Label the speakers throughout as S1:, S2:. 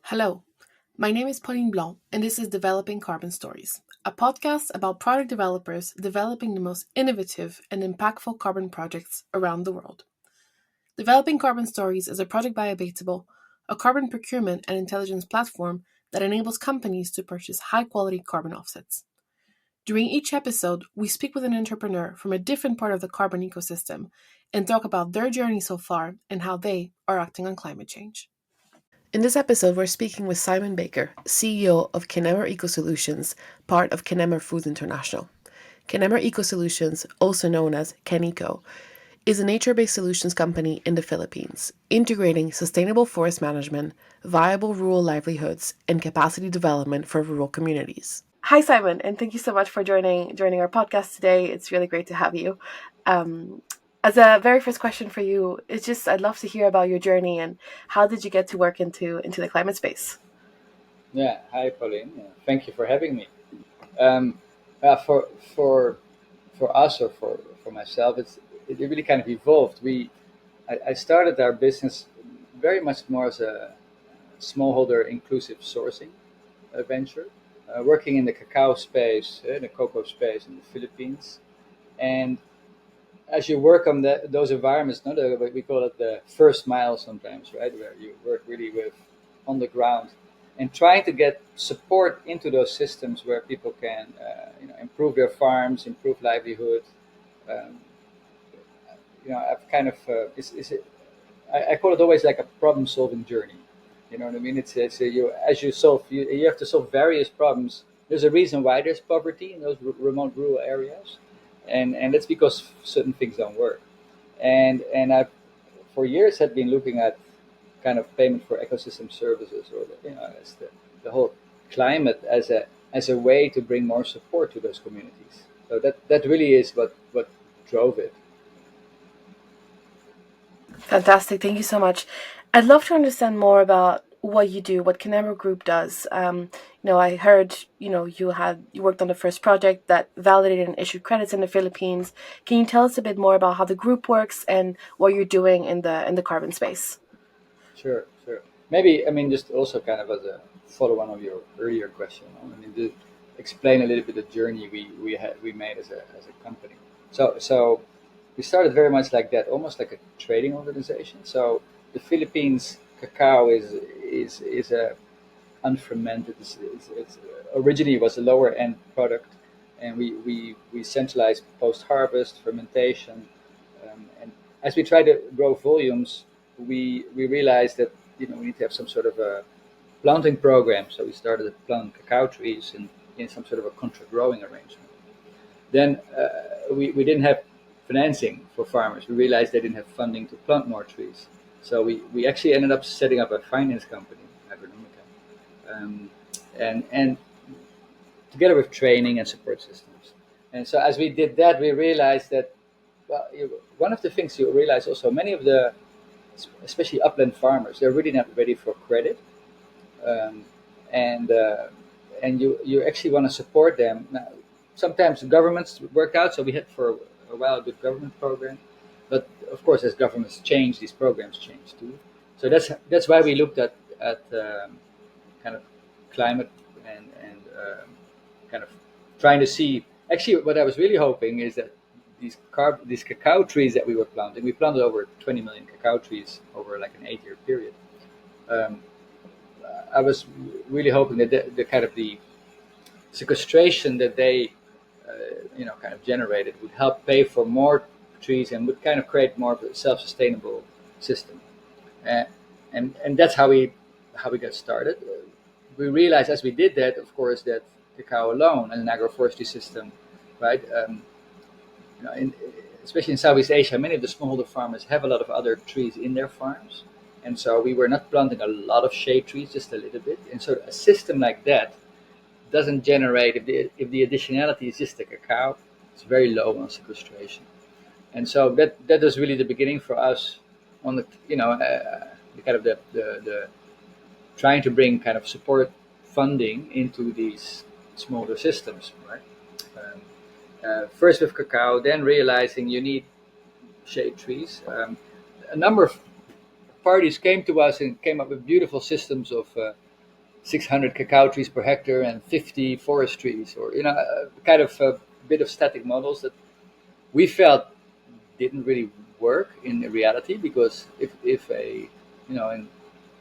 S1: Hello, my name is Pauline Blanc, and this is Developing Carbon Stories, a podcast about product developers developing the most innovative and impactful carbon projects around the world. Developing Carbon Stories is a project by Abatable, a carbon procurement and intelligence platform that enables companies to purchase high-quality carbon offsets. During each episode, we speak with an entrepreneur from a different part of the carbon ecosystem and talk about their journey so far and how they are acting on climate change. In this episode, we're speaking with Simon Baker, CEO of Kennemer Eco Solutions, part of Kennemer Foods International. Kennemer Eco Solutions, also known as KenEco, is a nature-based solutions company in the Philippines, integrating sustainable forest management, viable rural livelihoods, and capacity development for rural communities. Hi, Simon, and thank you so much for joining our podcast today. It's really great to have you. As a very first question for you, I'd love to hear about your journey and how did you get to work into the climate space?
S2: Yeah, hi Pauline. Thank you for having me. Um, for us or for myself, it really kind of evolved. I started our business very much more as a smallholder inclusive sourcing venture, working in the cacao space, the cocoa space in the Philippines, and as you work on those environments, no, we call it the first mile sometimes, right? Where you work really with on the ground and trying to get support into those systems where people can, improve their farms, improve livelihood. Um, I've kind of, I call it always like a problem solving journey. You know what I mean? As you solve, you have to solve various problems. There's a reason why there's poverty in those remote rural areas, and that's because certain things don't work. And I've for years had been looking at kind of payment for ecosystem services, or as the whole climate as a way to bring more support to those communities. So that really is what drove it.
S1: Fantastic. Thank you so much. I'd love to understand more about what you do, what Kennemer Group does. I heard, you worked on the first project that validated and issued credits in the Philippines. Can you tell us a bit more about how the group works and what you're doing in the carbon space?
S2: Sure, sure. Maybe, I mean, just also kind of as a follow on of your earlier question, I mean, to explain a little bit the journey we made as a company. So we started very much like that, almost like a trading organization. So the Philippines cacao is a unfermented. It's originally was a lower end product, and we centralized post harvest fermentation, and as we try to grow volumes, we realized that we need to have some sort of a planting program. So we started to plant cacao trees in some sort of a contract growing arrangement. Then we didn't have financing for farmers. We realized they didn't have funding to plant more trees. So we actually ended up setting up a finance company, Agronomica, um, and together with training and support systems. And so as we did that, we realized that one of the things you realize also, many of the especially upland farmers, they're really not ready for credit, um, and you actually want to support them. Now, sometimes the governments work out, so we had for a while a good government program, but of course, as governments change, these programs change too. So that's why we looked at kind of climate and kind of trying to see. Actually, what I was really hoping is that these cacao trees that we were planting, we planted over 20 million cacao trees over like an 8-year period. Um, I was really hoping that the kind of the sequestration that they kind of generated would help pay for more trees and would kind of create more of a self-sustainable system. Uh, and that's how we got started. We realized as we did that, of course, that cacao alone and an agroforestry system, right? Especially in Southeast Asia, many of the smallholder farmers have a lot of other trees in their farms, and so we were not planting a lot of shade trees, just a little bit. And so a system like that doesn't generate, if the additionality is just the cacao, it's very low on sequestration. And so that was really the beginning for us on the kind of the trying to bring kind of support funding into these smaller systems, right? Um, First with cacao, then realizing you need shade trees. A number of parties came to us and came up with beautiful systems of 600 cacao trees per hectare and 50 forest trees, or kind of a bit of static models that we felt didn't really work in reality, because if a and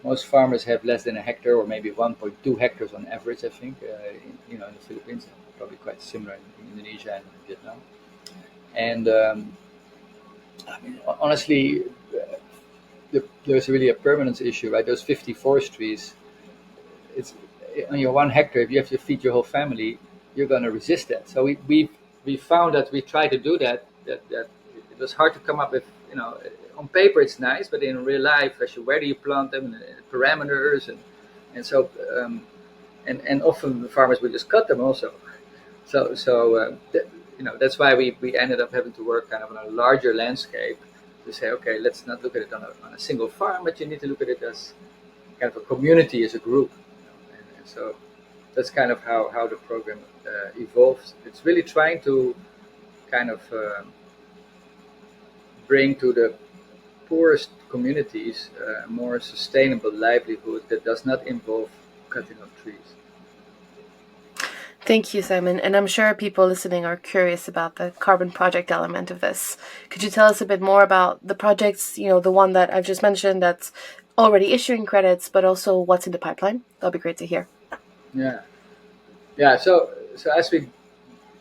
S2: most farmers have less than a hectare, or maybe 1.2 hectares on average, I think, in the Philippines, probably quite similar in Indonesia and Vietnam. And I mean, honestly, there's really a permanence issue, right? Those 50 forest trees, it's on your 1 hectare. If you have to feed your whole family, you're going to resist that. So we found that we tried to do that it was hard to come up with, on paper it's nice, but in real life, actually, where do you plant them, and parameters, and so and often the farmers would just cut them also. That's why we ended up having to work kind of on a larger landscape, to say, okay, let's not look at it on a single farm, but you need to look at it as kind of a community, as a group. And so that's kind of how the program evolves. It's really trying to kind of bring to the poorest communities a more sustainable livelihood that does not involve cutting of trees.
S1: Thank you, Simon. And I'm sure people listening are curious about the carbon project element of this. Could you tell us a bit more about the projects, the one that I've just mentioned that's already issuing credits, but also what's in the pipeline? That'll be great to hear.
S2: Yeah. So as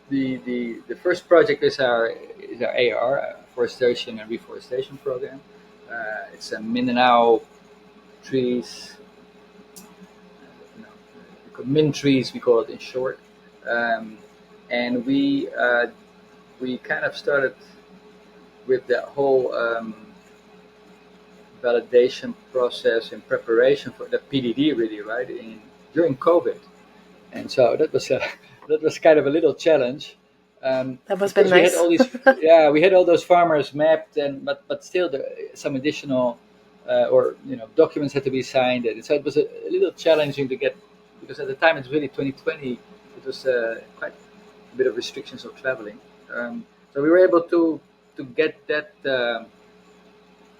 S2: the first project is our AR, Forestation and Reforestation Program. It's a Mindanao trees, min trees, we call it in short. And we kind of started with the whole validation process in preparation for the PDD, really, right, during COVID. And so that was kind of a little challenge.
S1: That must have been nice.
S2: We had all those farmers mapped, but still some additional documents had to be signed, and so it was a little challenging to get, because at the time it's really 2020. It was quite a bit of restrictions of traveling. So we were able to get that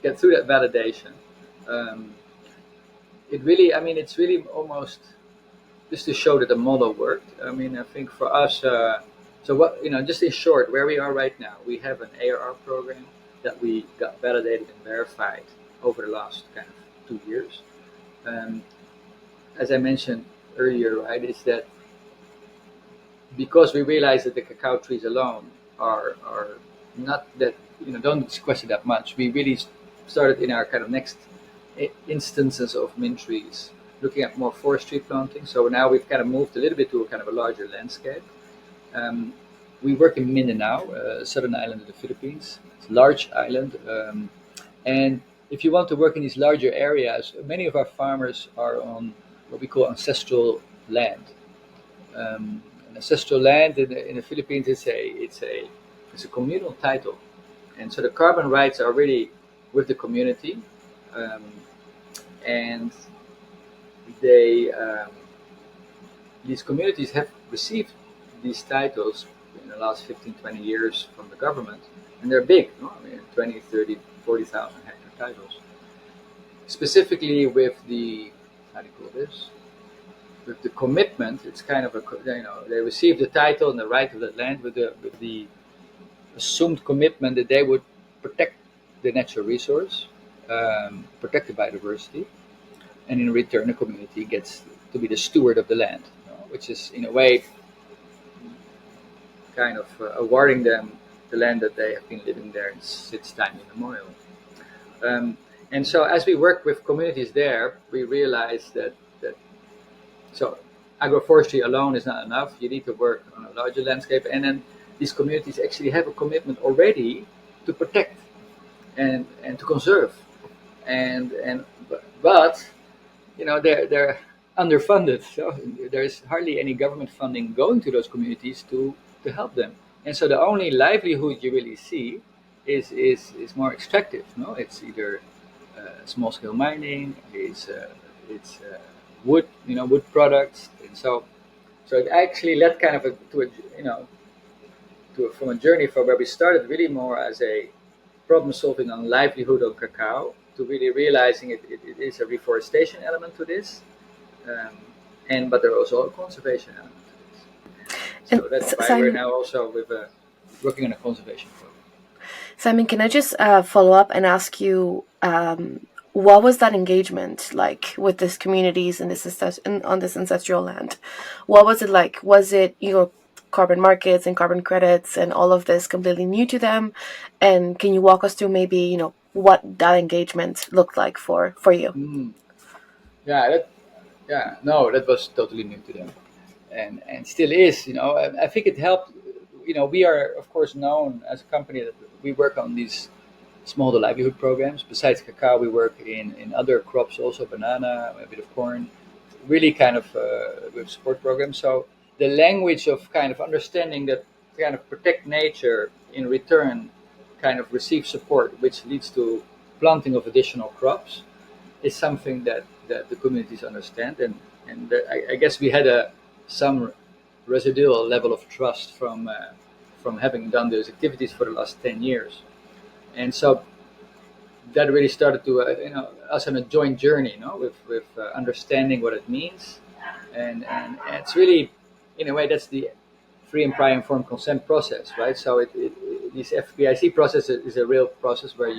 S2: get through that validation. It's really almost just to show that the model worked. I mean, I think for us, just in short, where we are right now, we have an ARR program that we got validated and verified over the last kind of 2 years. As I mentioned earlier, right, is that because we realize that the cacao trees alone are not that, don't sequester that much, we really started in our kind of next instances of mint trees looking at more forestry planting. So now we've kind of moved a little bit to a kind of a larger landscape. We work in Mindanao, southern island of the Philippines. It's a large island. And if you want to work in these larger areas, many of our farmers are on what we call ancestral land. Ancestral land in the Philippines, it's a communal title, and so the carbon rights are really with the community, and these communities have received these titles in the last 15-20 years from the government, and they're big, 20, 30, 40,000 hectare titles, specifically with the, how do you call this, with the commitment. It's kind of they received the title and the right of that land with the assumed commitment that they would protect the natural resource, protect the biodiversity, and in return the community gets to be the steward of the land, which is in a way kind of awarding them the land that they have been living there since time immemorial. And so as we work with communities there, we realize that so agroforestry alone is not enough. You need to work on a larger landscape, and then these communities actually have a commitment already to protect and to conserve, but they're underfunded. So there's hardly any government funding going to those communities to help them, and so the only livelihood you really see is more extractive. No, it's either small scale mining, it's wood, wood products, and so it actually led kind of from a journey from where we started really more as a problem solving on livelihood on cacao to really realizing it is a reforestation element to this, but there are also a conservation element to this.
S1: And
S2: So that's why we're
S1: Simon,
S2: now also working on a conservation program.
S1: Simon, can I just follow up and ask you, what was that engagement like with these communities in on this ancestral land? What was it like? Was it, carbon markets and carbon credits and all of this completely new to them? And can you walk us through maybe, what that engagement looked like for you?
S2: Mm. Yeah, no, that was totally new to them, and still is. I think it helped. We are of course known as a company that we work on these small livelihood programs. Besides cacao, we work in other crops also, banana, a bit of corn, really kind of with support programs. So the language of kind of understanding that kind of protect nature in return, kind of receive support, which leads to planting of additional crops, is something that the communities understand, and I guess we had some residual level of trust from having done those activities for the last 10 years, and so that really started to us on a joint journey, with understanding what it means, and it's really, in a way, that's the free and prior informed consent process, right? So this FPIC process is a real process where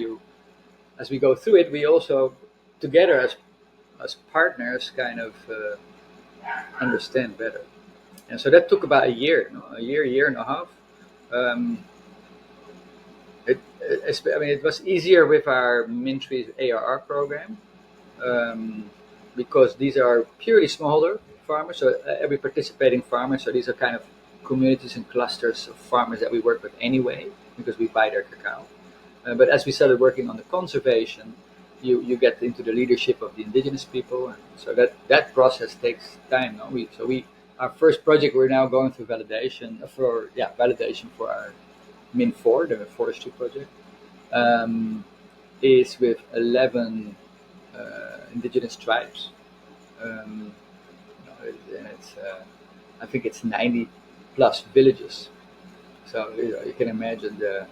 S2: as we go through it, we also together as partners kind of understand better. And so that took about a year, a year and a half. Um, it was easier with our Mintree's ARR program, um, because these are purely smallholder farmers. So every participating farmer, so these are kind of communities and clusters of farmers that we work with anyway, because we buy their cacao. But as we started working on the conservation, you get into the leadership of the indigenous people, and so that process takes time. No? Our first project, we're now going through validation for our Min4, the forestry project, um, is with 11 indigenous tribes, and it's I think it's 90 plus villages. So you can imagine the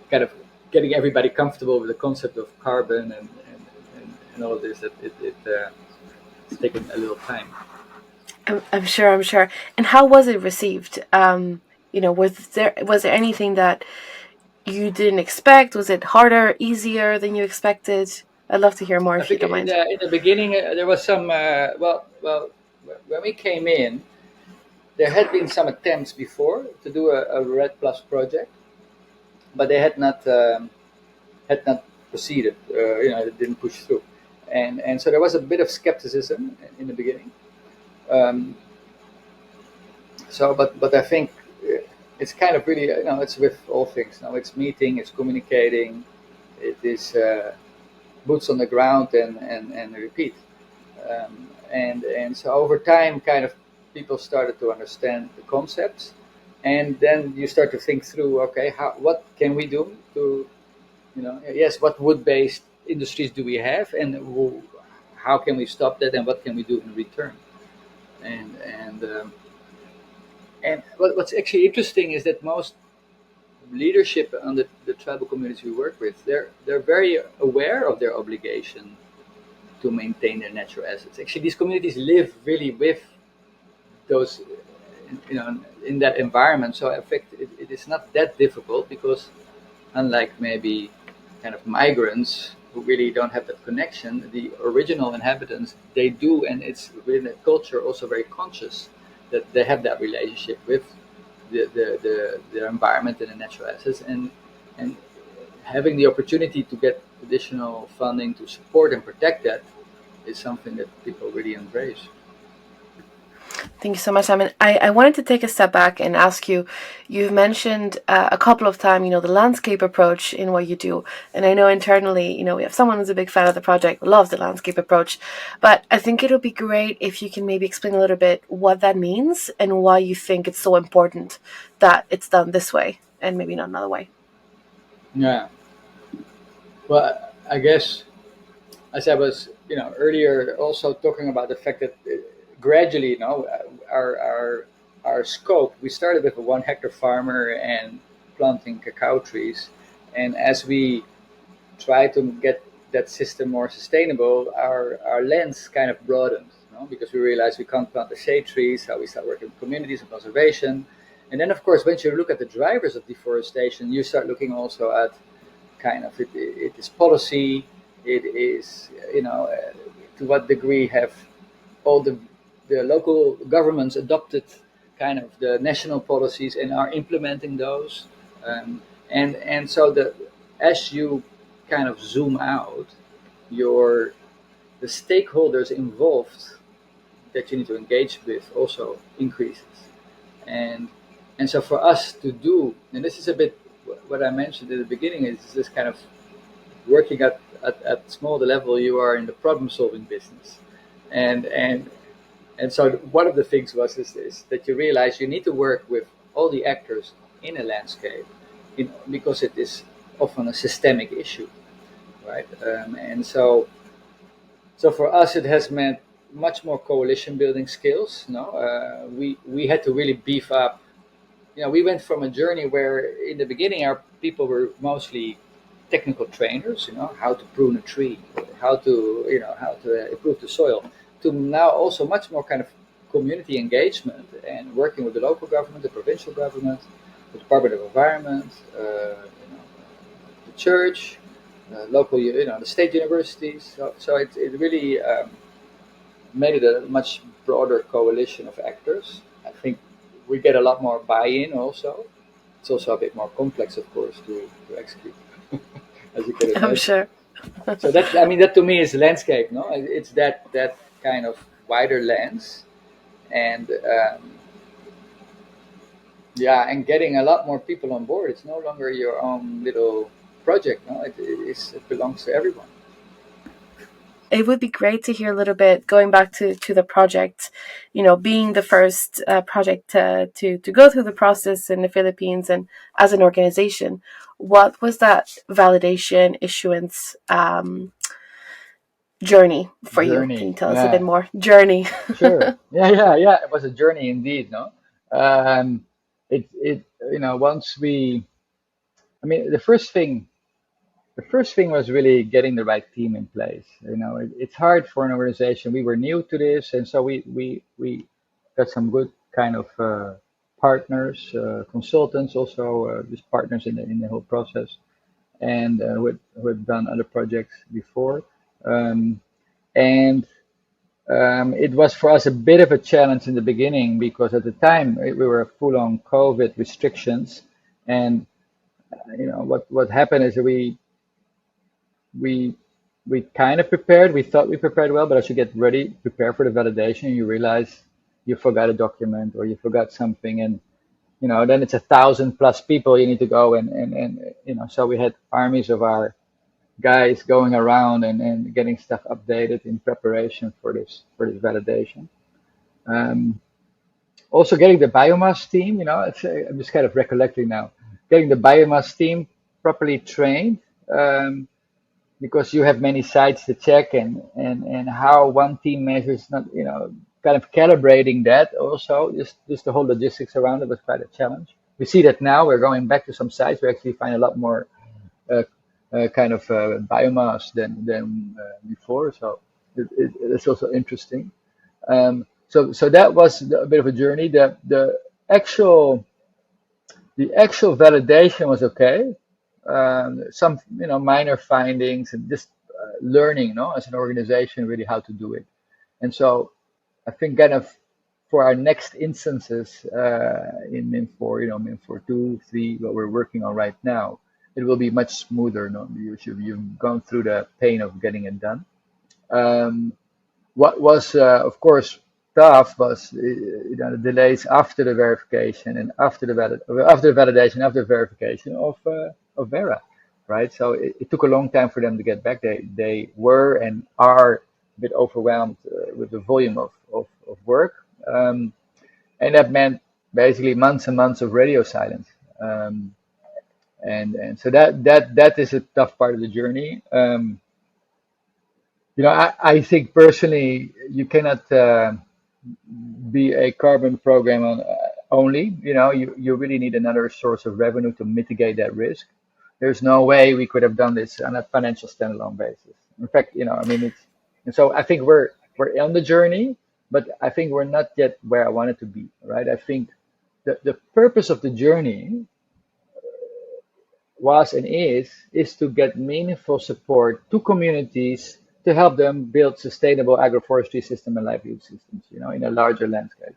S2: kind of getting everybody comfortable with the concept of carbon and all of this. It's taken a little time.
S1: I'm sure. I'm sure. And how was it received? Was there anything that you didn't expect? Was it harder, easier than you expected? I'd love to hear more
S2: I
S1: if you
S2: think
S1: don't
S2: in
S1: mind.
S2: the beginning there was some when we came in, there had been some attempts before to do a Red Plus project, but they had not proceeded. It didn't push through, and so there was a bit of skepticism in the beginning. Um, but I think it's kind of really, it's with all things. Now it's meeting, it's communicating, it is boots on the ground, and repeat. And so over time, kind of people started to understand the concepts, and then you start to think through, okay, what can we do to, yes, what wood-based industries do we have, and how can we stop that, and what can we do in return? And what's actually interesting is that most leadership on the tribal communities we work with, they're very aware of their obligation to maintain their natural assets. Actually, these communities live really with those, in that environment. So in fact, it is not that difficult, because unlike maybe kind of migrants who really don't have that connection, the original inhabitants, they do, and it's within the culture also very conscious that they have that relationship with the environment and the natural assets, and having the opportunity to get additional funding to support and protect that is something that people really embrace.
S1: Thank you so much, Simon. I wanted to take a step back and ask you, you've mentioned a couple of times, the landscape approach in what you do. And I know internally, we have someone who's a big fan of the project, loves the landscape approach. But I think it would be great if you can maybe explain a little bit what that means and why you think it's so important that it's done this way and maybe not another way.
S2: Yeah. Well, I guess, as I was, earlier, also talking about the fact that gradually, our scope. We started with a 1 hectare farmer and planting cacao trees, and as we try to get that system more sustainable, our lens kind of broadened. no? Because we realized we can't plant the shade trees, so we start working with communities and conservation. And then, of course, once you look at the drivers of deforestation, you start looking also at kind of it is policy, it is, to what degree have all the local governments adopted kind of the national policies and are implementing those. And so as you kind of zoom out, your the stakeholders involved that you need to engage with also increases. And and so for us to do, and this is a bit what I mentioned at the beginning, is this kind of working at small the level you are in the problem solving business. And and and so one of the things is that you realize you need to work with all the actors in a landscape, because it is often a systemic issue, right? And so for us, it has meant much more coalition building skills. No, we had to really beef up. We went from a journey where in the beginning our people were mostly technical trainers. How to prune a tree, how to improve the soil, to now also much more kind of community engagement and working with the local government, the provincial government, the Department of Environment, the church, local, the state universities. So it really made it a much broader coalition of actors. I think we get a lot more buy-in also. It's also a bit more complex, of course, to execute, as you can
S1: I'm
S2: imagine.
S1: sure.
S2: So that to me is landscape, no? It's that kind of wider lens, and and getting a lot more people on board. It's no longer your own little project, no? It belongs to everyone.
S1: It would be great to hear a little bit, going back to the project, being the first project to go through the process in the Philippines and as an organization. What was that validation issuance journey for you? Can
S2: Journey,
S1: you tell us a bit
S2: yeah,
S1: more? Journey.
S2: sure, yeah. It was a journey indeed, no. Um, once I mean, the first thing was really getting the right team in place. It's hard for an organization. We were new to this, and so we got some good kind of partners, consultants, also just partners in the whole process, and who had done other projects before. Um, and it was for us a bit of a challenge in the beginning because at the time we were full on COVID restrictions, and what happened is that we we kind of prepared. We thought we prepared well, but as you get ready, prepare for the validation, you realize you forgot a document or you forgot something, and then it's 1,000 plus people you need to go and so we had armies of our guys going around and getting stuff updated in preparation for this validation. Um, Also getting the biomass team, I'm just kind of recollecting now, getting the biomass team properly trained. Because you have many sites to check and how one team measures, not kind of calibrating that also, just the whole logistics around it was quite a challenge. We see that now we're going back to some sites, we actually find a lot more uh, kind of biomass than before, so it's also interesting. So that was a bit of a journey. The actual validation was okay. Some minor findings and just learning, no, as an organization, really how to do it. And so I think kind of for our next instances in Min4, Min4 2, 3, what we're working on right now, it will be much smoother. No, you've gone through the pain of getting it done. Um, what was, of course, tough was the delays after the verification and after the validation, after the verification of Vera, right? So it took a long time for them to get back. They were and are a bit overwhelmed with the volume of work, um, and that meant basically months and months of radio silence. Um, and so that is a tough part of the journey. I think personally you cannot be a carbon program only. You really need another source of revenue to mitigate that risk. There's no way we could have done this on a financial standalone basis. In fact, I mean, and so I think we're on the journey. but I think we're not yet where I wanted to be, right? I think the purpose of the journey was and is to get meaningful support to communities to help them build sustainable agroforestry system and livelihood systems, in a larger landscape.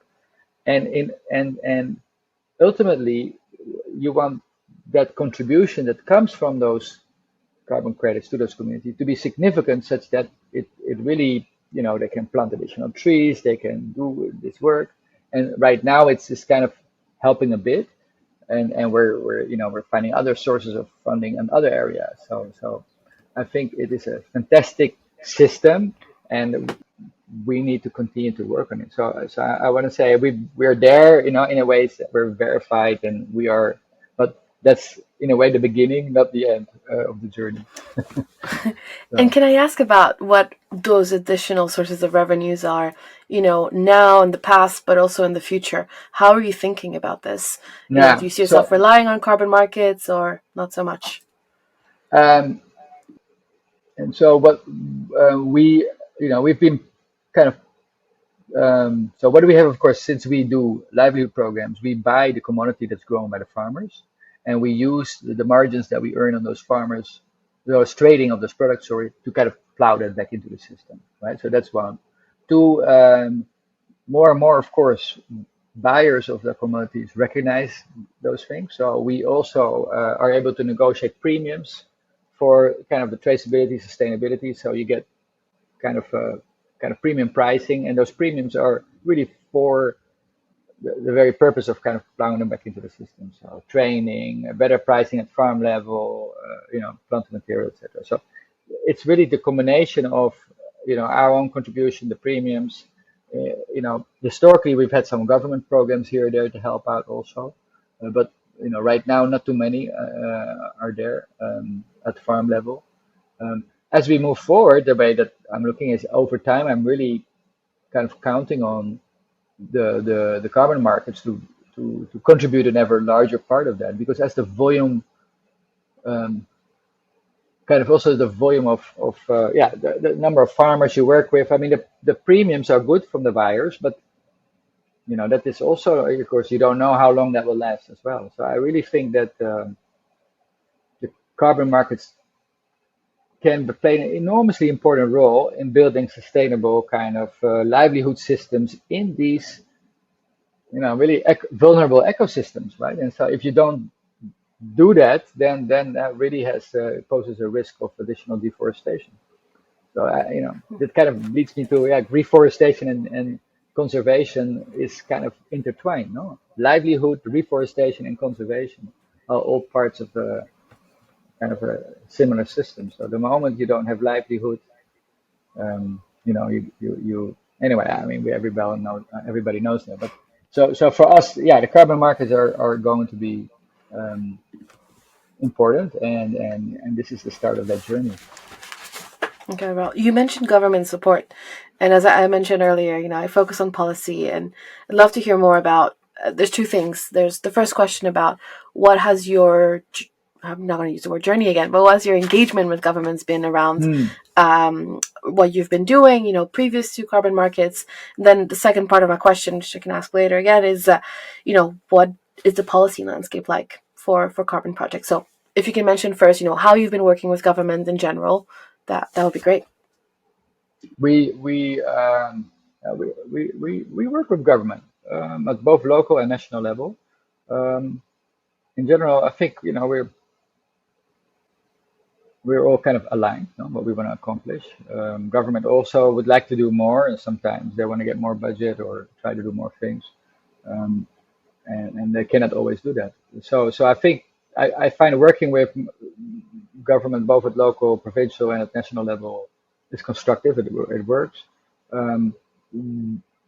S2: And ultimately, you want that contribution that comes from those carbon credits to those communities to be significant, such that it really, they can plant additional trees, they can do this work. And right now it's just kind of helping a bit, and we're finding other sources of funding in other areas. So I think it is a fantastic system, and we need to continue to work on it. So I want to say we're there, in a way that we're verified, and we are, but that's in a way the beginning, not the end of the journey.
S1: And
S2: So
S1: can I ask about what those additional sources of revenues are, now in the past, but also in the future? How are you thinking about this? Do
S2: yeah,
S1: you see yourself relying on carbon markets or not so much?
S2: um, and so what we've been kind of so what do we have? Of course, since we do livelihood programs, we buy the commodity that's grown by the farmers, and we use the margins that we earn on those farmers, those trading of those products, sorry, to kind of plow that back into the system, right? So that's one. Two, more and more, of course, buyers of the commodities recognize those things. So we also are able to negotiate premiums for kind of the traceability, sustainability. So you get kind of premium pricing, and those premiums are really for the very purpose of kind of plowing them back into the system. So training, better pricing at farm level, plant material, etc. So it's really the combination of our own contribution, the premiums. Historically we've had some government programs here or there to help out also, but right now not too many are there at farm level. As we move forward, the way that I'm looking is over time, I'm really kind of counting on the carbon markets to contribute an ever larger part of that, because as the volume um, kind of also the volume of the number of farmers you work with. I mean, the premiums are good from the buyers, but that is also, of course, you don't know how long that will last as well. So I really think that the carbon markets can play an enormously important role in building sustainable kind of livelihood systems in these, really vulnerable ecosystems, right? And so if you don't do that, then that really poses a risk of additional deforestation. So that kind of leads me to reforestation and conservation is kind of intertwined, no? Livelihood, reforestation, and conservation are all parts of a kind of a similar system. So the moment you don't have livelihood, you anyway. I mean, everybody knows that. But so for us, the carbon markets are going to be um, important, and this is the start of that journey.
S1: Okay, well, you mentioned government support, and as I mentioned earlier, I focus on policy, and I'd love to hear more about. There's two things. There's the first question about what has your I'm not going to use the word journey again, but what has your engagement with governments been around
S2: Hmm.
S1: what you've been doing, previous to carbon markets? And then the second part of my question, which I can ask later again, is, what is the policy landscape like for carbon projects? So if you can mention first, how you've been working with government in general, that would be great.
S2: We work with government at both local and national level. Um, in general, I think we're all kind of aligned on what we want to accomplish. Government also would like to do more, and sometimes they want to get more budget or try to do more things, um, and they cannot always do that. So I think I find working with government both at local, provincial, and at national level is constructive. It works. Um,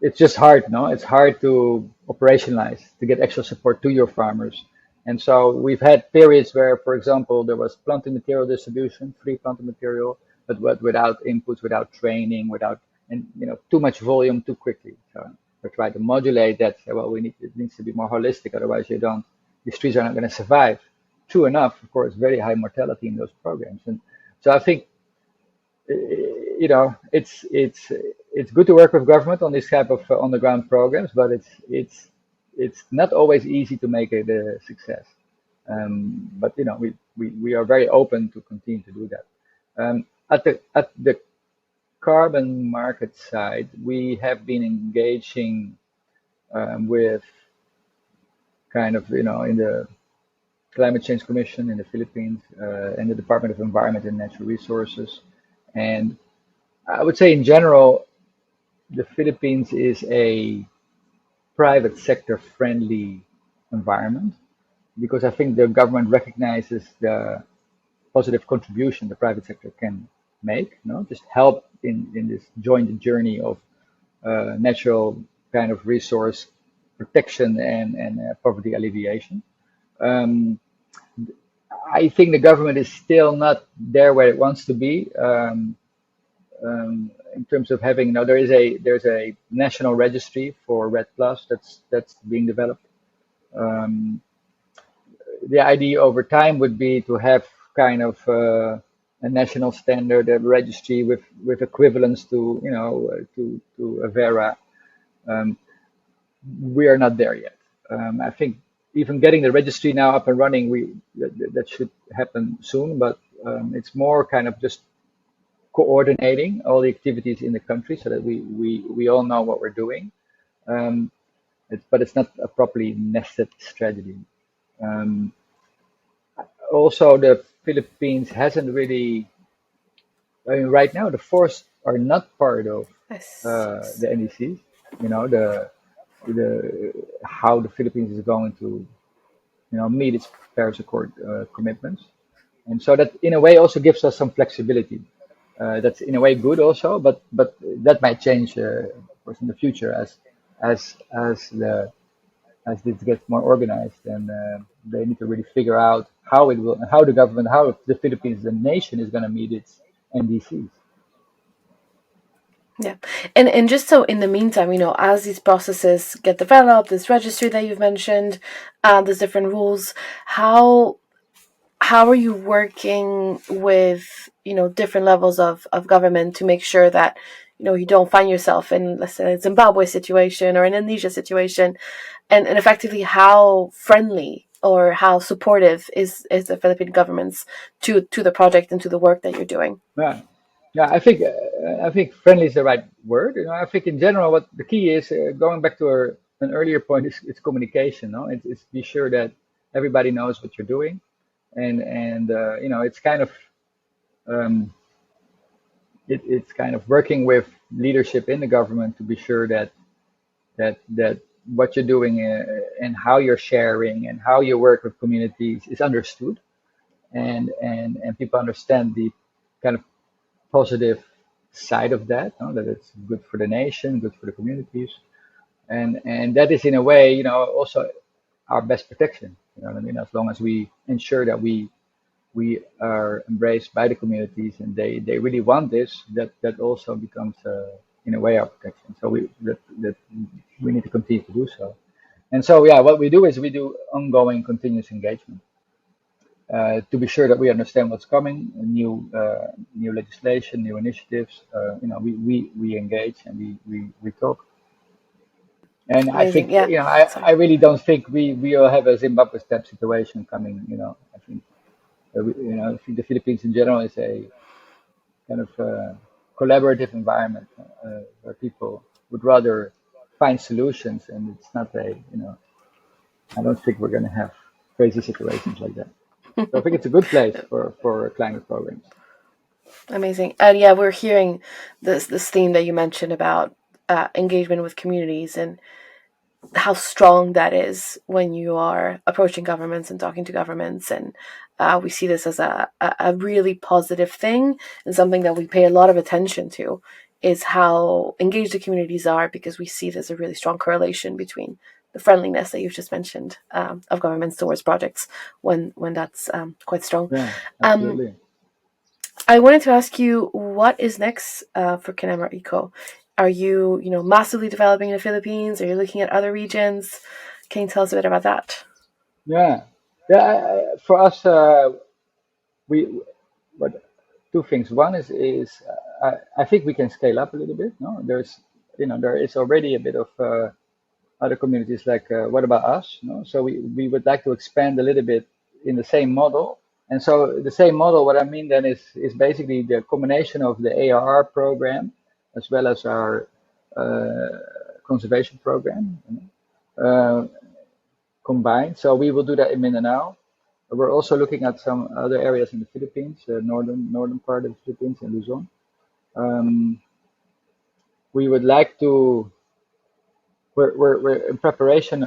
S2: it's just hard, no? It's hard to operationalize, to get extra support to your farmers. And so we've had periods where, for example, there was planting material distribution, free planting material, but without inputs, without training, and too much volume too quickly. So we try to modulate that. Say, well, it needs to be more holistic, otherwise these trees are not going to survive. True enough, of course, very high mortality in those programs. And so I think, it's it's good to work with government on this type of on the ground programs, but it's not always easy to make it a success. But we are very open to continue to do that. At the carbon market side, we have been engaging with kind of in the Climate Change Commission in the Philippines and the Department of Environment and Natural Resources. And I would say in general, the Philippines is a private sector friendly environment because I think the government recognizes the positive contribution the private sector can make, just help in this joint journey of natural kind of resource protection and poverty alleviation. Um, I think the government is still not there where it wants to be in terms of having. There's a national registry for RED Plus that's being developed. Um, the idea over time would be to have kind of a national standard, a registry with equivalence to to Avera. Um, we are not there yet. I think even getting the registry now up and running, that should happen soon. But it's more kind of just coordinating all the activities in the country so that we all know what we're doing. Um, but it's not a properly nested strategy. Um, Also, the Philippines hasn't really. I mean, right now the forests are not part of
S1: Yes.
S2: the NDCs. The how the Philippines is going to meet its Paris Accord commitments, and so that in a way also gives us some flexibility. That's in a way good also, but that might change, of course, in the future as this gets more organized, and they need to really figure out how the government, how the Philippines, the nation, is going to meet its NDCs.
S1: Yeah. And just so in the meantime, as these processes get developed, this registry that you've mentioned, there's different rules, how are you working with, different levels of government to make sure that, you don't find yourself in, let's say, a Zimbabwe situation or an Indonesia situation, and effectively how friendly or how supportive is the Philippine governments to the project and to the work that you're doing?
S2: Yeah, yeah. I think friendly is the right word. I think in general, what the key is, going back to an earlier point, is it's communication. No, it's be sure that everybody knows what you're doing, and it's kind of um, it's kind of working with leadership in the government to be sure that what you're doing and how you're sharing and how you work with communities is understood, and people understand the kind of positive side of that, that it's good for the nation, good for the communities, and that is in a way, also our best protection. You know what I mean? As long as we ensure that we are embraced by the communities and they really want this, that also becomes in a way our protection. So that we need to continue to do so. And so yeah, what we do is we do ongoing continuous engagement to be sure that we understand what's coming, new legislation, new initiatives. We engage and we talk. And I
S1: Amazing.
S2: think
S1: Yeah.
S2: I
S1: Sorry.
S2: really don't think we will have a Zimbabwe step situation coming. I think I think the Philippines in general is a kind of collaborative environment where people would rather find solutions, and it's not I don't think we're going to have crazy situations like that. So I think it's a good place for climate programs.
S1: Amazing. And yeah, we're hearing this theme that you mentioned about engagement with communities and how strong that is when you are approaching governments and talking to governments. And we see this as a really positive thing, and something that we pay a lot of attention to is how engaged the communities are, because we see there's a really strong correlation between the friendliness that you've just mentioned, of governments towards projects when that's quite strong.
S2: Yeah,
S1: Um,
S2: absolutely.
S1: I wanted to ask you, what is next for Kinema Eco? Are you, massively developing in the Philippines? Are you looking at other regions? Can you tell us a bit about that?
S2: Yeah, yeah. For us, we but two things. One is I think we can scale up a little bit. No, there is already a bit of other communities like What About Us? No? So we would like to expand a little bit in the same model. And so the same model, what I mean then is basically the combination of the ARR program as well as our uh, conservation program, uh, combined. So we will do that in Mindanao. We're also looking at some other areas in the Philippines, northern part of the Philippines in Luzon. Um, we would like to. We're in preparation,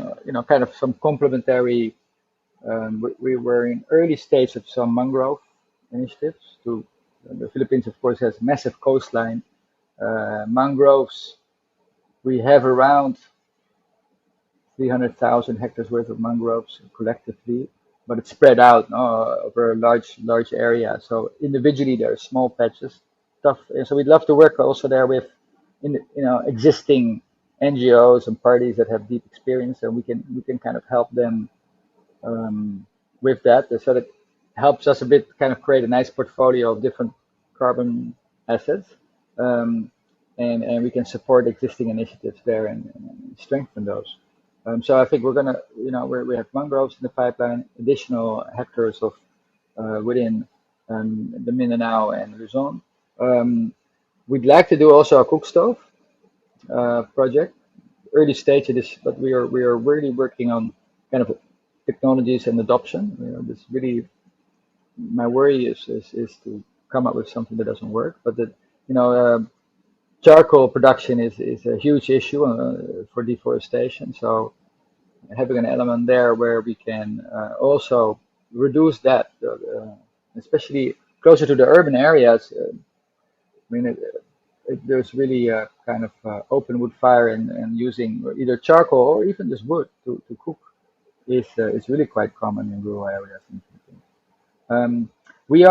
S2: kind of some complementary. We were in early stage of some mangrove initiatives. The Philippines, of course, has massive coastline. Mangroves, we have around 300,000 hectares worth of mangroves collectively, but it's spread out over a large area. So individually, there are small patches. Tough. And so we'd love to work also there with, existing NGOs and parties that have deep experience, and we can kind of help them with that. So that helps us a bit kind of create a nice portfolio of different carbon assets. Um, and we can support existing initiatives there and strengthen those. So I think we're gonna, we have mangroves in the pipeline, additional hectares of within the Mindanao and Luzon. Um, we'd like to do also a cook stove project, early stage it is, but we are really working on kind of technologies and adoption. This really my worry is to come up with something that doesn't work, but that you know. Charcoal production is a huge issue for deforestation. So having an element there where we can also reduce that, especially closer to the urban areas. I mean, there's really a kind of open wood fire and using either charcoal or even just wood to cook is really quite common in rural areas. Um, and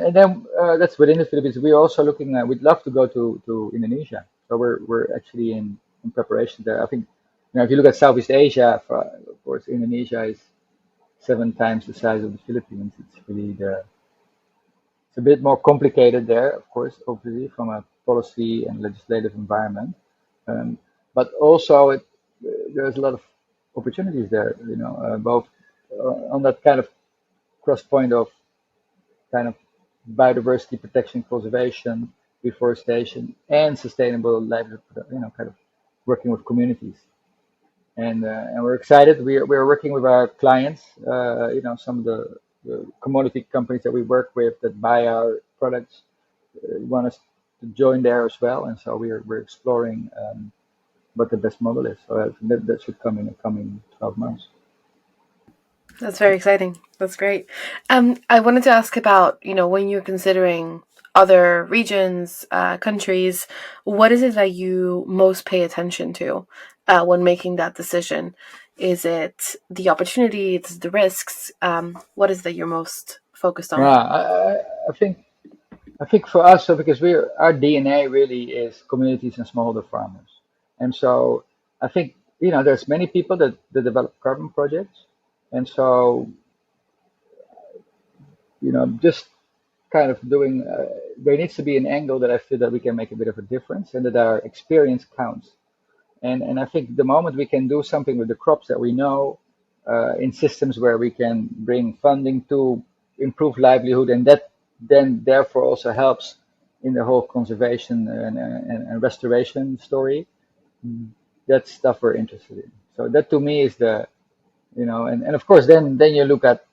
S2: then that's within the Philippines. We're also looking at. We'd love to go to Indonesia. So we're actually in preparation there. I think if you look at Southeast Asia, of course, Indonesia is 7 times the size of the Philippines. It's a bit more complicated there, of course, obviously from a policy and legislative environment. Um, but also there's a lot of opportunities there. Both on that kind of cross point of kind of biodiversity protection, conservation, reforestation, and sustainable livelihood. Kind of working with communities, and we're excited. We're working with our clients. Some of the commodity companies that we work with that buy our products want us to join there as well, and so we're exploring what the best model is. So that should come in the coming 12 months.
S1: That's very exciting. That's great. I wanted to ask about, when you're considering other regions, countries, what is it that you most pay attention to when making that decision? Is it the opportunity? Is it the risks? What is that you're most focused
S2: Yeah,
S1: on?
S2: I think for us, so because our DNA really is communities and smallholder farmers, and so I think there's many people that develop carbon projects, and so just kind of doing. There needs to be an angle that I feel that we can make a bit of a difference, and that our experience counts. And I think the moment we can do something with the crops that we know, in systems where we can bring funding to improve livelihood, and that then therefore also helps in the whole conservation and restoration story, that's stuff we're interested in. So that to me is and of course then you look at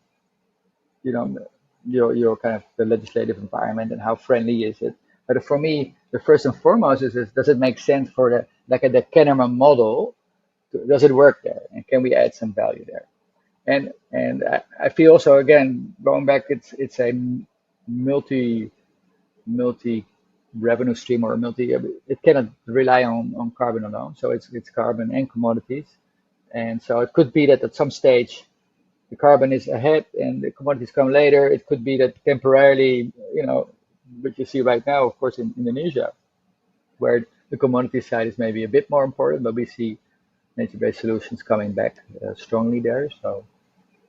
S2: you know your kind of the legislative environment and how friendly is it. But for me, the first and foremost is does it make sense for the Kennerman model? Does it work there, and can we add some value there? And I feel also again going back, it's a multi multi revenue stream or multi. It cannot rely on carbon alone. So it's carbon and commodities, and so it could be that at some stage the carbon is ahead and the commodities come later. It could be that temporarily, what you see right now, of course, in Indonesia, where the commodity side is maybe a bit more important, but we see nature-based solutions coming back strongly there. So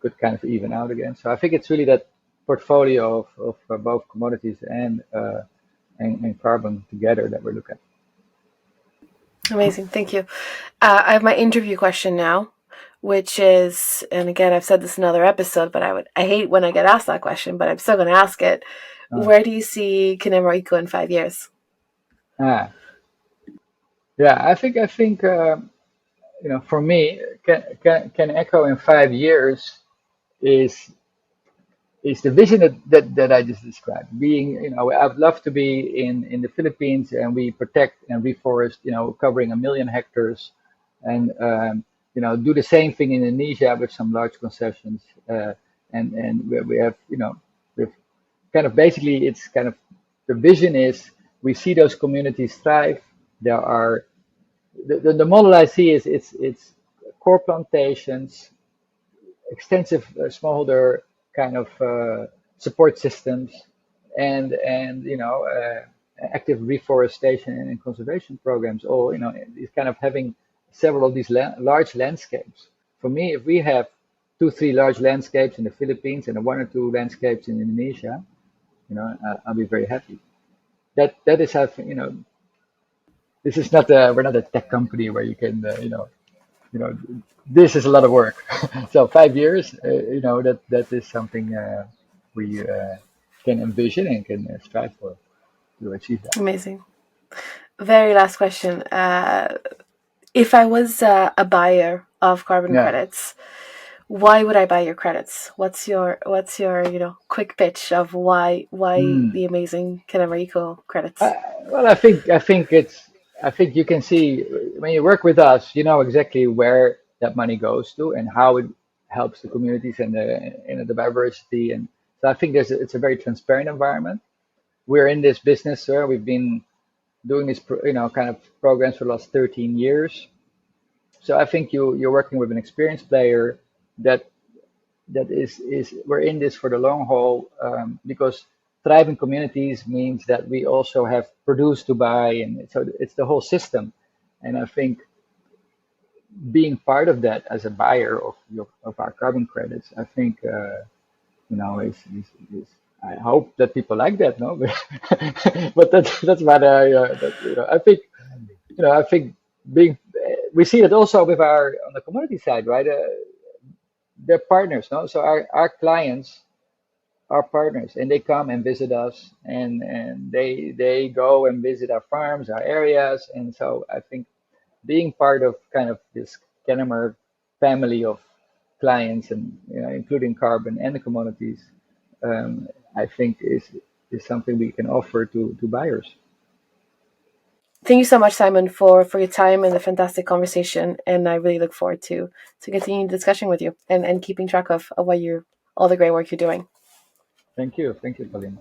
S2: could kind of even out again. So I think it's really that portfolio of both commodities and and carbon together that we look at.
S1: Amazing. Thank you. I have my interview question now, which is, and again, I've said this in another episode, but I hate when I get asked that question, but I'm still going to ask it. Where do you see Kinema Eco in 5 years?
S2: Ah, yeah, I think for me, can Echo in 5 years is the vision that I just described. Being, I'd love to be in the Philippines, and we protect and reforest, covering 1 million hectares, and do the same thing in Indonesia with some large concessions, and we have, we've kind of basically, it's kind of, the vision is we see those communities thrive. There are the model I see is it's core plantations, extensive smallholder kind of support systems, and active reforestation and conservation programs. All, it's kind of having several of these large landscapes. For me, if we have 2, 3 large landscapes in the Philippines and 1 or 2 landscapes in Indonesia, I'll be very happy. That is how, this is not we're not a tech company where you can you know this is a lot of work. So 5 years, that is something we can envision and can strive for to achieve that.
S1: Amazing. Very last question. If I was a buyer of carbon
S2: Yeah.
S1: credits, why would I buy your credits? What's your quick pitch of why
S2: Hmm.
S1: the amazing Kinema Eco credits?
S2: Well, I think you can see when you work with us, you know exactly where that money goes to and how it helps the communities and the diversity. And so I think it's a very transparent environment. We're in this business, sir. We've been doing this, kind of programs for the last 13 years. So I think you're working with an experienced player that is we're in this for the long haul, because thriving communities means that we also have produce to buy, and so it's the whole system. And I think being part of that as a buyer of our carbon credits, I think is I hope that people like that, no? But that's what I think. I think being we see it also with our on the commodity side, right? They're partners, no? So our clients are partners, and they come and visit us, and they go and visit our farms, our areas, and so I think being part of kind of this Kennemer family of clients, and including carbon and the commodities, I think is something we can offer to buyers.
S1: Thank you so much, Simon, for your time and the fantastic conversation. And I really look forward to continuing the discussion with you and keeping track of what you all the great work you're doing.
S2: Thank you, Pauline.